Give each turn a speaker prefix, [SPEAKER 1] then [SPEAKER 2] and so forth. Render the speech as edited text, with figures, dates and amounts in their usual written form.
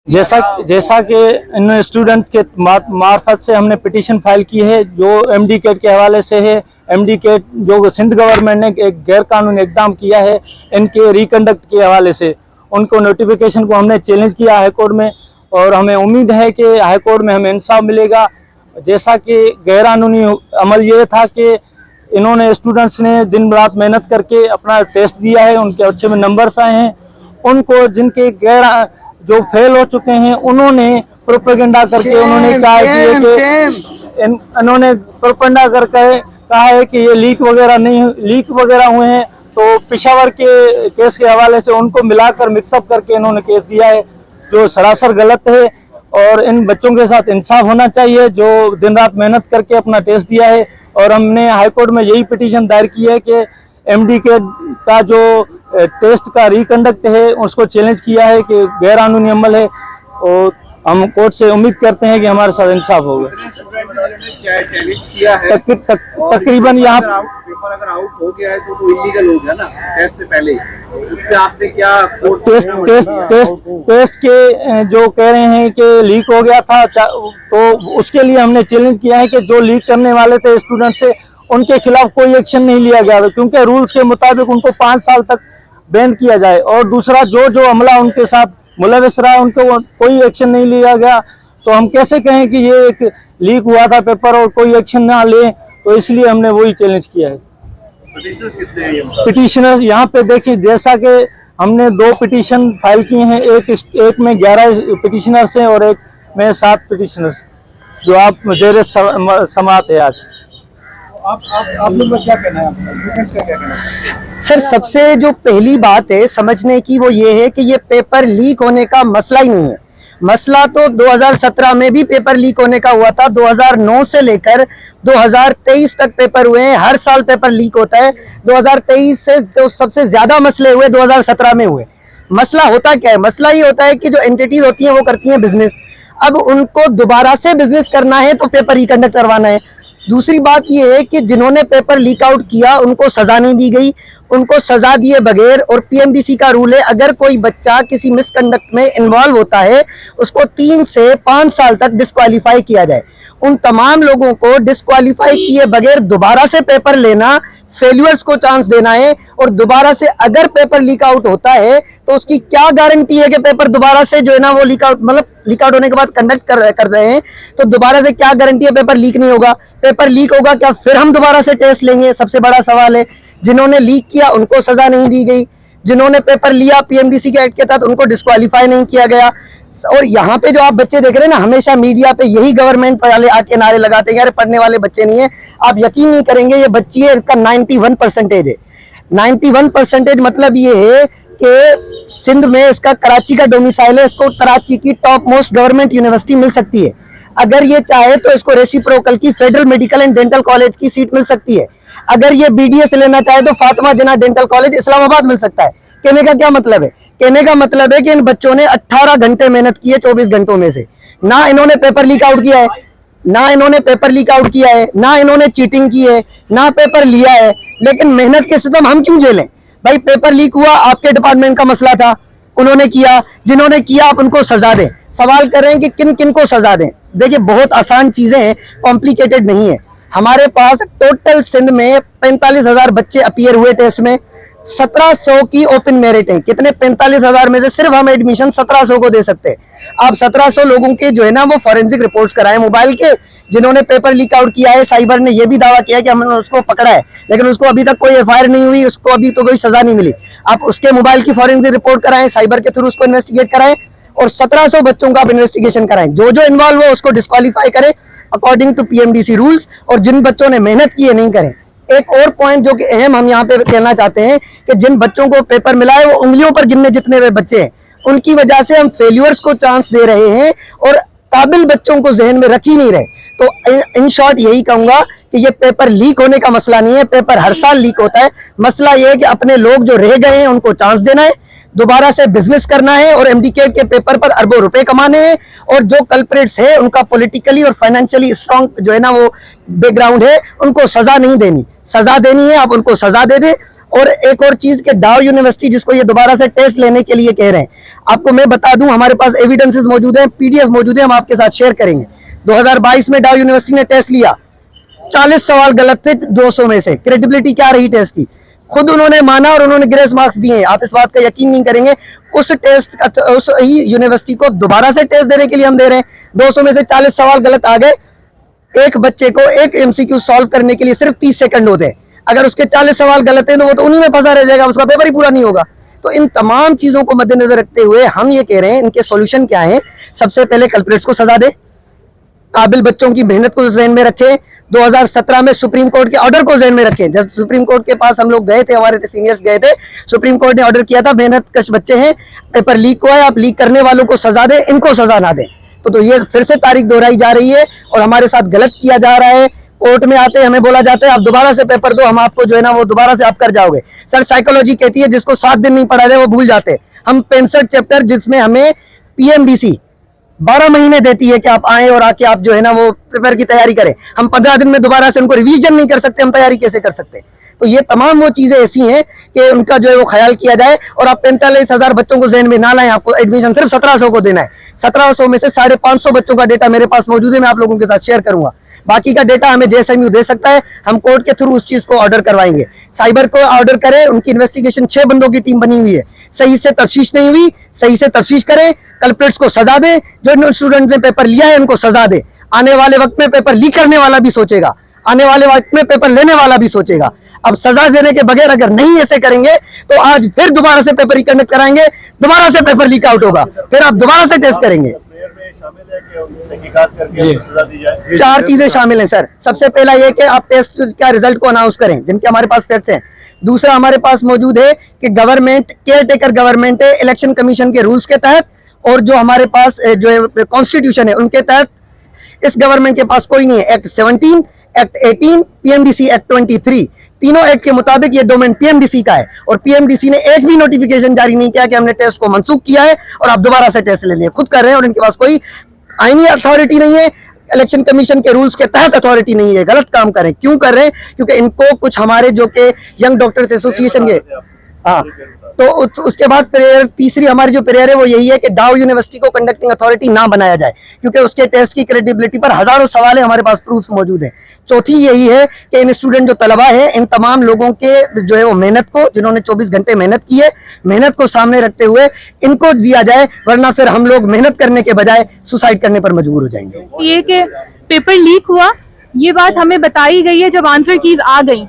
[SPEAKER 1] जैसा जैसा कि इन स्टूडेंट्स के मार्फत से हमने पिटीशन फाइल की है जो एमडी कैट के हवाले से है। एमडी कैट जो सिंध गवर्नमेंट ने एक गैर कानूनी इकदाम किया है इनके रिकंडक्ट के हवाले से, उनको नोटिफिकेशन को हमने चैलेंज किया हाई कोर्ट में और हमें उम्मीद है कि हाई कोर्ट में हमें इंसाफ मिलेगा। जैसा कि गैर कानूनी अमल ये था कि इन्होंने स्टूडेंट्स ने दिन रात मेहनत करके अपना टेस्ट दिया है, उनके अच्छे में नंबर्स आए हैं। उनको जिनके जो फेल हो चुके हैं उन्होंने प्रोपेगेंडा करके उन्होंने कहा है कि इन्होंने प्रोपेगेंडा करके कहा है कि ये लीक वगैरह हुए हैं, तो पेशावर के केस के हवाले से उनको मिलाकर मिक्सअप करके इन्होंने केस दिया है जो सरासर गलत है। और इन बच्चों के साथ इंसाफ होना चाहिए जो दिन रात मेहनत करके अपना टेस्ट दिया है। और हमने हाई कोर्ट में यही पिटीशन दायर की है कि एमडी का जो टेस्ट का रिकंडक्ट है उसको चैलेंज किया है कि गैर कानूनी अमल है, और हम कोर्ट से उम्मीद करते हैं कि हमारे साथ इंसाफ होगा। तकरीबन यहाँ
[SPEAKER 2] पेपर अगर आउट हो गया है तो इलीगल हो गया ना टेस्ट से पहले, उससे आपने क्या
[SPEAKER 1] टेस्ट के जो कह रहे हैं कि लीक हो गया था, तो उसके लिए हमने चैलेंज किया है कि जो लीक करने वाले थे स्टूडेंट से उनके खिलाफ कोई एक्शन नहीं लिया गया, क्योंकि रूल्स के मुताबिक उनको 5 साल तक बैन किया जाए। और दूसरा जो अमला उनके साथ मुलविस रहा उनको कोई एक्शन नहीं लिया गया, तो हम कैसे कहें कि ये एक लीक हुआ था पेपर और कोई एक्शन ना ले। तो इसलिए हमने वही चैलेंज किया है। पिटिशनर्स यहाँ पे देखिए, जैसा कि हमने 2 पिटीशन फाइल किए हैं, एक में 11 पिटिशनर्स हैं और एक में 7 पिटिशनर्स जो आप जेर समात है आज।
[SPEAKER 3] आप लोग का क्या कहना है, स्टूडेंट्स का क्या कहना है?
[SPEAKER 4] सर, सबसे जो पहली बात है समझने की वो ये है कि ये पेपर लीक होने का मसला ही नहीं है। मसला तो 2017 में भी पेपर लीक होने का हुआ था। 2009 से लेकर 2023 तक पेपर हुए हैं, हर साल पेपर लीक होता है। 2023 से जो सबसे ज्यादा मसले हुए 2017 में हुए। मसला होता क्या है? मसला ये होता है कि जो एंटिटीज होती हैं वो करती हैं बिजनेस, अब उनको दोबारा से बिजनेस करना है तो पेपर रिकंडक्ट करवाना है। दूसरी बात ये है कि जिन्होंने पेपर लीक आउट किया उनको सजा नहीं दी गई, उनको सजा दिए बगैर, और पीएमडीसी का रूल है अगर कोई बच्चा किसी मिसकंडक्ट में इन्वॉल्व होता है उसको 3 से 5 साल तक डिस्क्वालीफाई किया जाए। उन तमाम लोगों को डिस्क्वालीफाई किए बगैर दोबारा से पेपर लेना, फेल्यूअर्स को चांस देना है। और दोबारा से अगर पेपर लीक आउट होता है तो उसकी क्या गारंटी है कि पेपर दोबारा से जो है ना वो लीक आउट, मतलब लीक आउट होने के बाद कंडक्ट कर रहे हैं तो दोबारा से क्या गारंटी है पेपर लीक नहीं होगा? पेपर लीक होगा क्या फिर हम दोबारा से टेस्ट लेंगे? सबसे बड़ा सवाल है। जिन्होंने लीक किया उनको सजा नहीं दी गई, जिन्होंने पेपर लिया पीएमडीसी के एक्ट के तहत उनको डिस्क्वालीफाई नहीं किया गया। और यहाँ पे जो आप बच्चे देख रहे हैं ना, हमेशा मीडिया पे यही गवर्नमेंट वाले आके नारे लगाते हैं यार पढ़ने वाले बच्चे नहीं है। आप यकीन नहीं करेंगे, ये बच्ची है, इसका 91% है। 91% मतलब ये है कि सिंध में इसका कराची का डोमिसाइल है, इसको कराची की टॉप मोस्ट गवर्नमेंट यूनिवर्सिटी मिल सकती है। अगर ये चाहे तो इसको रेसिप्रोकल की federal medical and dental college की सीट मिल सकती है। अगर ये बीडीएस लेना चाहे तो फातिमा जिन्ना डेंटल कॉलेज इस्लामाबाद मिल सकता है। कहने का क्या मतलब है? कहने का मतलब है कि इन बच्चों ने 18 घंटे मेहनत की है 24 घंटों में से। ना इन्होंने पेपर लीक आउट किया है, ना इन्होंने पेपर लीक आउट किया है, ना इन्होंने चीटिंग की है, ना पेपर लिया है, लेकिन मेहनत के सितम हम क्यों झेलें? भाई पेपर लीक हुआ, आपके डिपार्टमेंट का मसला था, उन्होंने किया, जिन्होंने किया आप उनको सजा दें। सवाल कर रहे हैं कि किन किन को सजा दें। देखिए बहुत आसान चीजें हैं, कॉम्प्लिकेटेड नहीं है। हमारे पास टोटल सिंध में 45,000 बच्चे अपीयर हुए टेस्ट में, 1700 की ओपन मेरिट है। कितने? 45,000 में से सिर्फ हम एडमिशन 1700 को दे सकते हैं। आप 1700 लोगों के जो है ना वो फॉरेंसिक रिपोर्ट्स कराएं मोबाइल के, जिन्होंने पेपर लीक आउट किया है। साइबर ने यह भी दावा किया कि हमने उसको पकड़ा है, लेकिन उसको अभी तक कोई एफआईआर नहीं हुई, उसको अभी तो कोई सजा नहीं मिली। आप उसके मोबाइल की फॉरेंसिक रिपोर्ट कराएं, साइबर के थ्रू उसको इन्वेस्टिगेट कराएं और 1700 बच्चों का आप इन्वेस्टिगेशन कराएं। जो इन्वॉल्व हो उसको डिस्क्वालीफाई करें अकॉर्डिंग टू पीएमडीसी रूल्स, और जिन बच्चों ने मेहनत की है नहीं करें। एक और पॉइंट जो कि अहम हम यहाँ पे कहना चाहते हैं कि जिन बच्चों को पेपर मिला है वो उंगलियों पर गिनने जितने हुए बच्चे हैं, उनकी वजह से हम फेल्यूअर्स को चांस दे रहे हैं और काबिल बच्चों को जहन में रख ही नहीं रहे। तो इन शॉर्ट यही कहूंगा कि ये पेपर लीक होने का मसला नहीं है, पेपर हर साल लीक होता है। मसला ये है कि अपने लोग जो रह गए हैं उनको चांस देना है, दोबारा से बिजनेस करना है और एमडीके के पेपर पर अरबों रुपए कमाने हैं। और जो कल्प्रेट्स है उनका पॉलिटिकली और फाइनेंशियली स्ट्रॉन्ग जो है ना वो बैकग्राउंड है, उनको सजा नहीं देनी। सजा देनी है आप उनको सजा दे दें और एक और चीज के डाउ यूनिवर्सिटी जिसको ये दोबारा से टेस्ट लेने के लिए कह रहे हैं, आपको मैं बता दूं हमारे पास एविडेंसेस मौजूद हैं, पीडीएफ मौजूद है, हम आपके साथ शेयर करेंगे। 2022 में डाउ यूनिवर्सिटी ने टेस्ट लिया, 40 सवाल गलत थे 200 में से। क्रेडिबिलिटी क्या रही टेस्ट की, खुद उन्होंने माना और उन्होंने ग्रेस मार्क्स दिए। आप इस बात का यकीन नहीं करेंगे, उस टेस्ट उस ही यूनिवर्सिटी को दोबारा से टेस्ट देने के लिए हम दे रहे हैं। 200 में से 40 सवाल गलत आ गए। एक बच्चे को एक एमसीक्यू सॉल्व करने के लिए सिर्फ 30 सेकंड होते हैं। अगर उसके 40 सवाल गलत हैं तो वो तो उन्हीं में फंसा रह जाएगा, उसका पेपर ही पूरा नहीं होगा। तो इन तमाम चीजों को मद्देनजर रखते हुए हम ये कह रहे हैं, इनके सॉल्यूशन क्या है? सबसे पहले कल्प्रिट्स को सजा दे, काबिल बच्चों की मेहनत को ज़हन में रखें, 2017 में सुप्रीम कोर्ट के ऑर्डर को ज़हन में रखें। जब सुप्रीम कोर्ट के पास हम लोग गए थे, हमारे सीनियर्स गए थे, सुप्रीम कोर्ट ने ऑर्डर किया था मेहनत कश बच्चे हैं, पेपर लीक हुआ है, आप लीक करने वालों को सजा दें, इनको सजा ना दें। तो ये फिर से तारीख दोहराई जा रही है और हमारे साथ गलत किया जा रहा है। कोर्ट में आते हमें बोला जाता है आप दोबारा से पेपर दो, हम आपको जो है ना वो दोबारा से आप कर जाओगे। सर साइकोलॉजी कहती है जिसको 7 दिन नहीं पढ़ा जाए वो भूल जाते। हम 65 चैप्टर जिसमें हमें पीएमडीसी 12 महीने देती है कि आप आए और आके आप जो है ना वो पेपर की तैयारी करें, हम 15 दिन में दोबारा से उनको रिवीजन नहीं कर सकते, हम तैयारी कैसे कर सकते? तो ये तमाम वो चीजें ऐसी हैं कि उनका जो है वो ख्याल किया जाए। और आप 45,000 बच्चों को ज़हन में ना लाएं, आपको एडमिशन सिर्फ 1700 को देना है। 1700 में से 550 बच्चों का डेटा मेरे पास मौजूद है, मैं आप लोगों के साथ शेयर करूंगा। बाकी का डेटा हमें जेएसएमयू दे सकता है, हम कोर्ट के थ्रू उस चीज को ऑर्डर करवाएंगे। साइबर को ऑर्डर करें, उनकी इन्वेस्टिगेशन 6 बंदों की टीम बनी हुई है, सही से तफ्तीश नहीं हुई, सही से तफ्तीश करें, कल्प्रिट्स को सजा दें, जो स्टूडेंट ने पेपर लिया है उनको सजा दे। आने वाले वक्त में पेपर लीक करने वाला भी सोचेगा, आने वाले वक्त में पेपर लेने वाला भी सोचेगा। अब सजा देने के बगैर अगर नहीं ऐसे करेंगे तो आज फिर दोबारा से पेपर रिकंडक्ट कराएंगे, दोबारा से पेपर लीक आउट होगा, फिर आप दोबारा से टेस्ट करेंगे।
[SPEAKER 3] सजा दी जाए।
[SPEAKER 4] 4 चीजें शामिल हैं सर। सबसे पहला ये कि आप टेस्ट का रिजल्ट को अनाउंस करें, जिनके हमारे पास फैक्ट्स हैं। दूसरा हमारे पास मौजूद है कि गवर्नमेंट केयर टेकर गवर्नमेंट है, इलेक्शन कमीशन के रूल्स के तहत और जो हमारे पास जो है कॉन्स्टिट्यूशन है उनके तहत इस गवर्नमेंट के पास कोई नहीं है। एक्ट 17, एक्ट 18, पीएमडीसी एक्ट 23, तीनों एक्ट के मुताबिक ये डोमेन पीएमडीसी का है और पीएमडीसी ने एक भी नोटिफिकेशन जारी नहीं किया कि हमने टेस्ट को मंसूख किया है और आप दोबारा से टेस्ट ले लें। खुद कर रहे हैं और इनके पास कोई आईनी अथॉरिटी नहीं है, इलेक्शन कमीशन के रूल्स के तहत अथॉरिटी नहीं है। गलत काम कर रहे हैं। क्यों कर रहे हैं? क्योंकि इनको कुछ हमारे जो कि यंग डॉक्टर्स एसोसिएशन के तो उसके बाद प्रेयर, तीसरी हमारी जो प्रेयर है वो यही है कि डाउ यूनिवर्सिटी को कंडक्टिंग अथॉरिटी ना बनाया जाए, क्योंकि उसके टेस्ट की क्रेडिबिलिटी पर हजारों सवाल है, हमारे पास प्रूफ्स मौजूद हैं। चौथी यही है कि इन स्टूडेंट जो तलबा है, इन तमाम लोगों के जो है वो मेहनत को, जिन्होंने 24 घंटे मेहनत की है, मेहनत को सामने रखते हुए इनको दिया जाए, वरना फिर हम लोग मेहनत करने के बजाय सुसाइड करने पर मजबूर हो जाएंगे।
[SPEAKER 5] ये कि पेपर लीक हुआ, ये बात हमें बताई गई है जब आंसर कीज आ गई,